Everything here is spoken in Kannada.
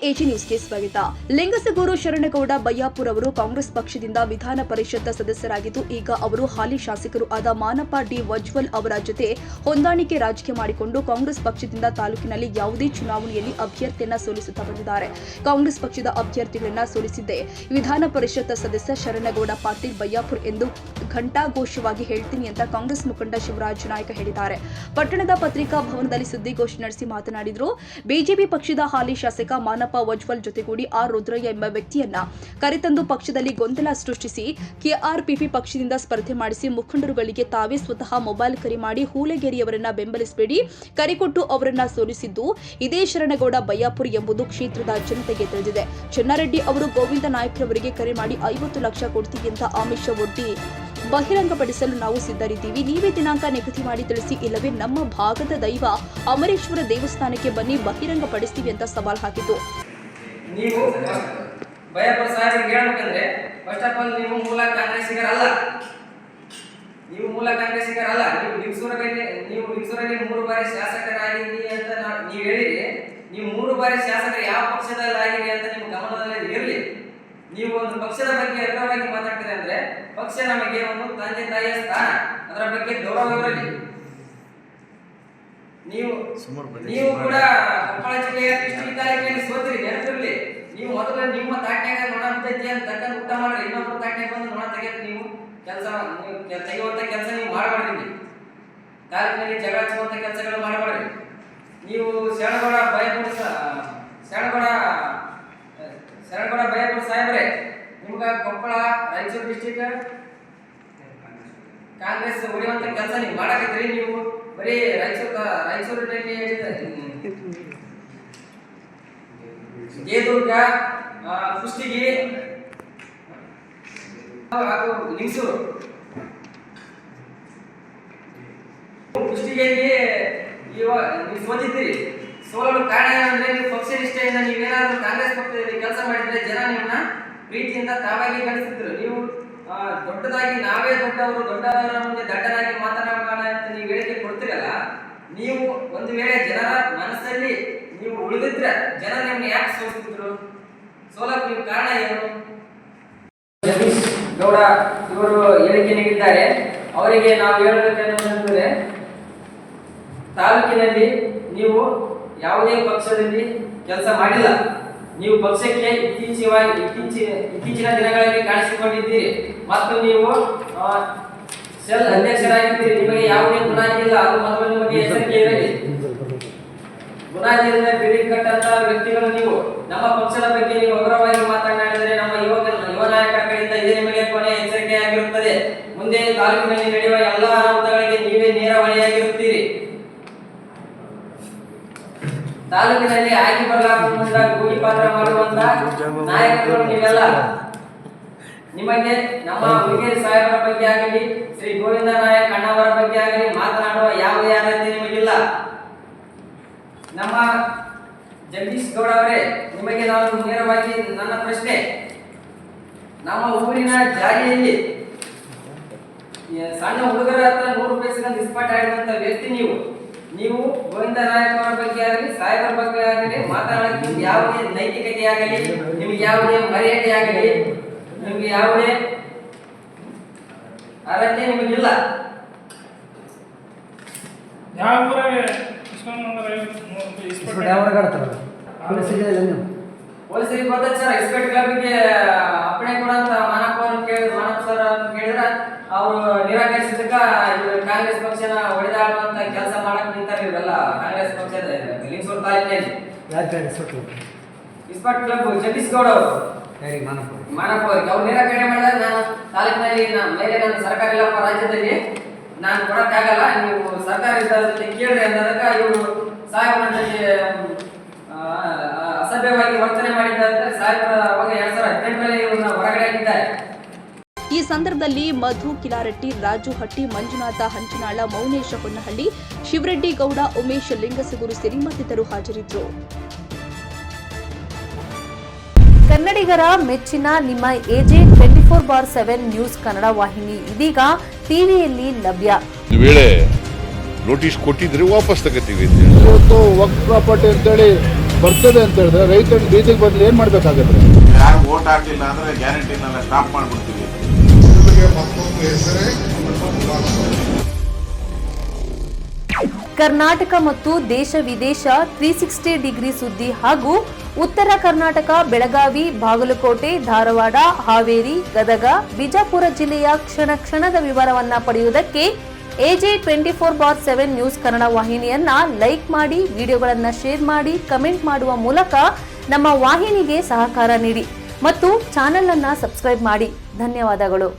ಎಜಿ ನ್ಯೂಸ್ಗೆ ಸ್ವಾಗತ. ಲಿಂಗಸಗೂರು ಶರಣಗೌಡ ಬಯ್ಯಾಪುರ್ ಅವರು ಕಾಂಗ್ರೆಸ್ ಪಕ್ಷದಿಂದ ವಿಧಾನ ಪರಿಷತ್ ಸದಸ್ಯರಾಗಿದ್ದು, ಈಗ ಅವರು ಹಾಲಿ ಶಾಸಕರು ಆದ ಮಾನಪ್ಪ ಡಿ ವಜ್ವಲ್ ಅವರ ಜೊತೆ ಹೊಂದಾಣಿಕೆ ರಾಜಕೀಯ ಮಾಡಿಕೊಂಡು ಕಾಂಗ್ರೆಸ್ ಪಕ್ಷದಿಂದ ತಾಲೂಕಿನಲ್ಲಿ ಯಾವುದೇ ಚುನಾವಣೆಯಲ್ಲಿ ಅಭ್ಯರ್ಥಿಯನ್ನ ಸೋಲಿಸುತ್ತಾ ಬಂದಿದ್ದಾರೆ. ಕಾಂಗ್ರೆಸ್ ಪಕ್ಷದ ಅಭ್ಯರ್ಥಿಗಳನ್ನ ಸೋಲಿಸಿದ್ದೇ ವಿಧಾನ ಪರಿಷತ್ ಸದಸ್ಯ ಶರಣಗೌಡ ಪಾಟೀಲ್ ಬಯ್ಯಾಪುರ್ ಎಂದು ಘಂಟಾಘೋಷವಾಗಿ ಹೇಳ್ತೀನಿ ಅಂತ ಕಾಂಗ್ರೆಸ್ ಮುಖಂಡ ಶಿವರಾಜ್ ನಾಯ್ಕ ಹೇಳಿದ್ದಾರೆ. ಪಟ್ಟಣದ ಪತ್ರಿಕಾ ಭವನದಲ್ಲಿ ಸುದ್ದಿಗೋಷ್ಠಿ ನಡೆಸಿ ಮಾತನಾಡಿದರು. ಬಿಜೆಪಿ ಪಕ್ಷದ ಹಾಲಿ ಶಾಸಕ ಮಾನಪ್ಪ ವಜ್ವಲ್ ಜೊತೆಗೂಡಿ ಆರ್ ರುದ್ರಯ್ಯ ಎಂಬ ವ್ಯಕ್ತಿಯನ್ನ ಕರೆತಂದು ಪಕ್ಷದಲ್ಲಿ ಗೊಂದಲ ಸೃಷ್ಟಿಸಿ ಕೆಆರ್ಪಿಪಿ ಪಕ್ಷದಿಂದ ಸ್ಪರ್ಧೆ ಮಾಡಿಸಿ ಮುಖಂಡರುಗಳಿಗೆ ತಾವೇ ಸ್ವತಃ ಮೊಬೈಲ್ ಕರೆ ಮಾಡಿ ಹೂಲೆಗೇರಿಯವರನ್ನ ಬೆಂಬಲಿಸಬೇಡಿ, ಕರೆಕೊಟ್ಟು ಅವರನ್ನ ಸೋಲಿಸಿದ್ದು ಇದೇ ಶರಣಗೌಡ ಬಯ್ಯಾಪುರ್ ಎಂಬುದು ಕ್ಷೇತ್ರದ ಜನತೆಗೆ ತಿಳಿದಿದೆ. ಚೆನ್ನಾರೆಡ್ಡಿ ಅವರು ಗೋವಿಂದ ನಾಯ್ಕರವರಿಗೆ ಕರೆ ಮಾಡಿ 50 ಲಕ್ಷ ಕೊಡ್ತೀವಿ ಅಂತ ಆಮಿಷ ಒಡ್ಡಿ ಬಹಿರಂಗಪಡಿಸಲು ನಾವು ಸಿದ್ಧರಿದ್ದೀವಿ. ನೀವೇ ದಿನಾಂಕ ನಿಗದಿ ಮಾಡಿ ತಿಳಿಸಿ, ಇಲ್ಲವೇ ನಮ್ಮ ಭಾಗದ ದೈವ ಅಮರೇಶ್ವರ ದೇವಸ್ಥಾನಕ್ಕೆ ಬನ್ನಿ, ಬಹಿರಂಗಪಡಿಸ್ತೀವಿ ಅಂತ ಸವಾಲ್ ಹಾಕಿತು. ನೀವು ಬಯ್ಯಾಪುರ ಸಾಹೇಬರಿಗೆ ಹೇಳ್ಬೇಕಂದ್ರೆ ಫಸ್ಟ್ ಆಫ್ ಆಲ್ ನೀವು ಮೂಲ ಕಾಂಗ್ರೆಸ್ಸಿಗರಲ್ಲ. ನೀವು ಲಿಂಗಸೂರಲ್ಲಿ 3 ಬಾರಿ ಶಾಸಕರಾಗಿದ್ದೀರಿ ಅಂತ ನೀವು ಹೇಳಿರಿ. ನೀವು 3 ಬಾರಿ ಶಾಸಕರು ಯಾವ ಪಕ್ಷದಲ್ಲಿ ಆಗಿರಿ ಅಂತ ನಿಮ್ಮ ಗಮನದಲ್ಲಿ ಇರಲಿ. ನೀವು ಒಂದು ಪಕ್ಷದ ಬಗ್ಗೆ ಅಗ್ರವಾಗಿ ಮಾತಾಡ್ತೀರಿ ಅಂದ್ರೆ ಪಕ್ಷ ನಮಗೆ ಒಂದು ತಂದೆ ತಾಯಿಯ ಸ್ಥಾನ, ಅದರ ಬಗ್ಗೆ ಗೌರವ ಇರಲಿ. ನೀವು ಕೂಡ ಕೊಪ್ಪಳ ಜಿಲ್ಲೆಯ ಕೃಷ್ಣ ತಾಲೂಕಿನಲ್ಲಿ ಸೋತಿರಿ, ನೆನಪಿರಲಿ. ನೀವು ಮೊದಲು ನಿಮ್ಮ ತಾಟ್ಯಾಗ ನೋಡ ಅಂತೈತಿ ಅಂತ ತಕ್ಕಂತ ಊಟ ಮಾಡ್ರಿ. ಇನ್ನೊಬ್ಬರು ತಾಟ್ಯಾಗ ಬಂದು ನೋಡ ತೆಗೆದು ನೀವು ತೆಗೆಯುವಂತ ಕೆಲಸ ನೀವು ಮಾಡಬಾರ್ದು. ತಾಲೂಕಿನಲ್ಲಿ ಜಗಳ ಹಚ್ಚುವಂತ ಕೆಲಸಗಳು ಮಾಡಬಾರ್ದು. ನೀವು ಶರಣಗೌಡ ಬಯ್ಯಾಪುರ ಸಾಹೇಬ್ರೆ, ನಿಮ್ಗ ಕೊಪ್ಪಳ ರಾಯಚೂರು ಡಿಸ್ಟ್ರಿಕ್ಟ್ ಕಾಂಗ್ರೆಸ್ ಹೊಡೆಯುವಂತ ಕೆಲಸ ನೀವು ಮಾಡಕತ್ತೀರಿ. ನೀವು ಬರೀ ರಾಯಚೂರಿನಲ್ಲಿ ಜಯದುರ್ಗ, ಕುಷ್ಟಗಿ ಹಾಗೂ ಲಿಂಗಸೂರು, ಕುಷ್ಟಗಿಯಲ್ಲಿ ನೀವು ಸೋತಿದ್ದೀರಿ. ಸೋಲಲು ಕಾರಣ ಏನಂದ್ರೆ ನೀವು ಪಕ್ಷ ನಿಷ್ಠೆಯಿಂದ ನೀವೇನಾದ್ರೂ ಕಾಂಗ್ರೆಸ್ ಪಕ್ಷದಲ್ಲಿ ಕೆಲಸ ಮಾಡಿದ್ರೆ ಜನ ನಿಮ್ಮನ್ನ ಪ್ರೀತಿಯಿಂದ ತಾವಾಗಿ ಕಳಿಸಿದ್ರು. ನೀವು ದೊಡ್ಡದಾಗಿ ನಾವೇ ದೊಡ್ಡವರ ಮುಂದೆ ದಡ್ಡರಾಗಿ ಮಾತನಾಡೋಣ ಅಂತ ನೀವು ಹೇಳಿಕೆ ಕೊಡ್ತೀರಲ್ಲ, ನೀವು ಒಂದು ವೇಳೆ ಜನರ ಮನಸ್ಸಲ್ಲಿ ನೀವು ಉಳಿದಿದ್ರೆ ಜನ ನಿಮ್ಮನ್ನ ಯಾಕೆ ಸೋಲಿಸಿದ್ರು? ಸೋಲಕ್ಕೆ ನೀವು ಕಾರಣ ಏನು? ಜಗದೀಶ್ ಗೌಡ ಇವರು ಹೇಳಿಕೆ ನೀಡಿದ್ದಾರೆ. ಅವರಿಗೆ ನಾವು ಹೇಳಬೇಕಂದ್ರೆ, ತಾಲೂಕಿನಲ್ಲಿ ನೀವು ಯಾವುದೇ ಪಕ್ಷದಲ್ಲಿ ಕೆಲಸ ಮಾಡಿಲ್ಲ. ನೀವು ಪಕ್ಷಕ್ಕೆ ಇತ್ತೀಚಿನ ದಿನಗಳಲ್ಲಿ ಕಾಣಿಸಿಕೊಂಡಿದ್ದೀರಿ ಮತ್ತು ನೀವು ಸೆಲ್ ಅಧ್ಯಕ್ಷರಾಗಿದ್ದೀರಿ. ನಿಮಗೆ ಯಾವುದೇ ಬುನಾದಿ ಇಲ್ಲ, ಅದು ಮೊದಲು ನಿಮಗೆ ಎಚ್ಚರಿಕೆ ಇರಲಿ. ಬುನಾದಿಯಿಂದ ಬಿಡಿಕಟ್ಟಂತ ವ್ಯಕ್ತಿಗಳು ನೀವು. ನಮ್ಮ ಪಕ್ಷದ ಬಗ್ಗೆ ನೀವು ಅಗ್ರವಾಗಿ ಮಾತನಾಡಿದರೆ ನಮ್ಮ ಯುವ ನಾಯಕರ ಕಡೆಯಿಂದ ಇದೇ ನಿಮಗೆ ಕೊನೆಯ ಎಚ್ಚರಿಕೆಯಾಗಿರುತ್ತದೆ. ಮುಂದೆ ತಾಲೂಕಿನಲ್ಲಿ ನಡೆಯುವ ಎಲ್ಲ ಅನಾಹುತಗಳಿಗೆ ನೀವೇ ನೇರ ಹೊಣೆಯಾಗಿರುತ್ತೀರಿ. ತಾಲೂಕಿನಲ್ಲಿ ಆಗಿ ಬರಲಾಗುವಂತ ಗೂಳಿ ಪಾತ್ರ ಮಾಡುವಂತ ನಾಯಕರು ನೀವೆಲ್ಲ. ನಿಮಗೆ ನಮ್ಮ ಹುಲಿಗೇರಿ ಸಾಹೇಬರ ಬಗ್ಗೆ ಆಗಲಿ, ಶ್ರೀ ಗೋವಿಂದ ನಾಯಕ್ ಅಣ್ಣವರ ಬಗ್ಗೆ ಆಗಲಿ ಮಾತನಾಡುವ ಯಾವುದೇ ಅರ್ಹತೆ ನಿಮಗಿಲ್ಲ. ನಮ್ಮ ಜಗದೀಶ್ ಗೌಡ ಅವರೇ, ನಿಮಗೆ ನಾನು ನೇರವಾಗಿ ನನ್ನ ಪ್ರಶ್ನೆ, ನಮ್ಮ ಊರಿನ ಜಾರಿಯಲ್ಲಿ ಸಣ್ಣ ಹುಡುಗರ ಹತ್ರ 100 ರೂಪಾಯಿ ಸಿಗಂತ ಇಸ್ಪಾಟ್ ಆಡಿದಂತ ವ್ಯಕ್ತಿ ನೀವು ಗೋವಿಂದ ನಾಯಕ್ ಅವರ ಬಗ್ಗೆ ಆಗಲಿ, ಸಾಹೇಬರ ಬಗ್ಗೆ ಆಗಲಿ ಮಾತನಾಡಕ್ಕೆ ಯಾವುದೇ ನೈತಿಕತೆ ಆಗಲಿ, ನಿಮ್ಗೆ ಯಾವುದೇ ಮರ್ಯಾದೆ ಆಗಲಿ, ನಿಮ್ಗೆ ಯಾವುದೇ ಅರ್ಹತೆ ನಿಮಗಿಲ್ಲ. ಪೊಲೀಸರಿಗೆ ಗೊತ್ತ ಸರ್, ಎಸ್ಪೆಕ್ಟ್ ಕ್ಲಬ್ಗೆ ಅಪ್ಪಣೆ ಕೊಡಂತ ಮಾನಪ್ಪ ಸರ್ ಕೇಳಿದ್ರೆ ಅವರು ನಿರಾಕರಿಸಿದಕ್ಕ ಕಾಂಗ್ರೆಸ್ ಪಕ್ಷನ ಹೊಡೆದಾಡುವಂತ ಕೆಲಸ ಮಾಡಕ್ ನಿಂತಾರೆ. ಇವೆಲ್ಲ ಕಾಂಗ್ರೆಸ್ ಪಕ್ಷದ ಲಿಂಗಸೂರು ತಾಲೂಕಿನಲ್ಲಿ ಇಸ್ಪಾಟ್ ಕ್ಲಬ್ ಜಗದೀಶ್ ಗೌಡ ಅವರು ಮಾನಪ್ಪ ಅವರಿಗೆ ಅವ್ರು ನಿರಾಕರಣೆ ಮಾಡಿದಾಗ ನಾನು ತಾಲೂಕಿನಲ್ಲಿ ನಾನು ಸರ್ಕಾರ ಇಲ್ಲಪ್ಪ, ರಾಜ್ಯದಲ್ಲಿ ನಾನು ಕೊಡಕ್ಕಾಗಲ್ಲ, ನೀವು ಸರ್ಕಾರ ಜೊತೆ ಕೇಳ್ರಿ ಅಂದಾಗ ಇವರು ಸಾಹೇಬರ ಜೊತೆ ಅಸಭ್ಯವಾಗಿ ವರ್ತನೆ ಮಾಡಿದ್ದಾರೆ. ಸಾಹೇಬರ ಅವಾಗ 2018ರಲ್ಲಿ ಇವ್ರನ್ನ ಹೊರಗಡೆ ಹಾಕಿದ್ದಾರೆ. ಈ ಸಂದರ್ಭದಲ್ಲಿ ಮಧು ಕಿಲಾರಟ್ಟಿ, ರಾಜು ಹಟ್ಟಿ, ಮಂಜುನಾಥ ಹಂಚಿನಾಳ, ಮೌನೇಶ ಹೊನ್ನಹಳ್ಳಿ, ಶಿವರೆಡ್ಡಿ ಗೌಡ, ಉಮೇಶ್ ಲಿಂಗಸಗೂರು ಸೇರಿ ಮತ್ತಿತರರು ಹಾಜರಿದ್ದರು. ಕನ್ನಡಿಗರ ಮೆಚ್ಚಿನ ನಿಮ್ಮ ಎಜೆ 24/7 ನ್ಯೂಸ್ ಕನ್ನಡ ವಾಹಿನಿ ಇದೀಗ ಟಿವಿಯಲ್ಲಿ ಲಭ್ಯ. ವೇಳೆ ನೋಟಿಸ್ ಕೊಟ್ಟಿದ್ರೆ ವಾಪಸ್ ತಗೋತೀವಿ. ಇವತ್ತು ವಕ್ಫ್ ಪ್ರಾಪರ್ಟಿ ಅಂತೇಳಿ ಬರ್ತದೆ ಅಂತ ಹೇಳಿದ್ರೆ ರೈತರು ಬೀದಿಗೆ ಬದಲು ಏನು ಮಾಡಬೇಕಾಗತ್ತೆ? ಯಾರು ವೋಟ್ ಹಾಕಲಿಲ್ಲ ಅಂದ್ರೆ ಗ್ಯಾರಂಟಿನೆಲ್ಲ ಸ್ಟಾಪ್ ಮಾಡ್ಬಿಡ್ತೀವಿ. ಕರ್ನಾಟಕ ಮತ್ತು ದೇಶ ವಿದೇಶ 360 ಡಿಗ್ರಿ ಸುದ್ದಿ ಹಾಗೂ ಉತ್ತರ ಕರ್ನಾಟಕ ಬೆಳಗಾವಿ, ಬಾಗಲಕೋಟೆ, ಧಾರವಾಡ, ಹಾವೇರಿ, ಗದಗ, ಬಿಜಾಪುರ ಜಿಲ್ಲೆಯ ಕ್ಷಣ ಕ್ಷಣದ ವಿವರವನ್ನ ಪಡೆಯುವುದಕ್ಕೆ AJ 24/7 ನ್ಯೂಸ್ ಕನ್ನಡ ವಾಹಿನಿಯನ್ನ ಲೈಕ್ ಮಾಡಿ, ವಿಡಿಯೋಗಳನ್ನ ಶೇರ್ ಮಾಡಿ, ಕಮೆಂಟ್ ಮಾಡುವ ಮೂಲಕ ನಮ್ಮ ವಾಹಿನಿಗೆ ಸಹಕಾರ ನೀಡಿ ಮತ್ತು ಚಾನೆಲ್ ಅನ್ನ ಸಬ್ಸ್ಕ್ರೈಬ್ ಮಾಡಿ. ಧನ್ಯವಾದಗಳು.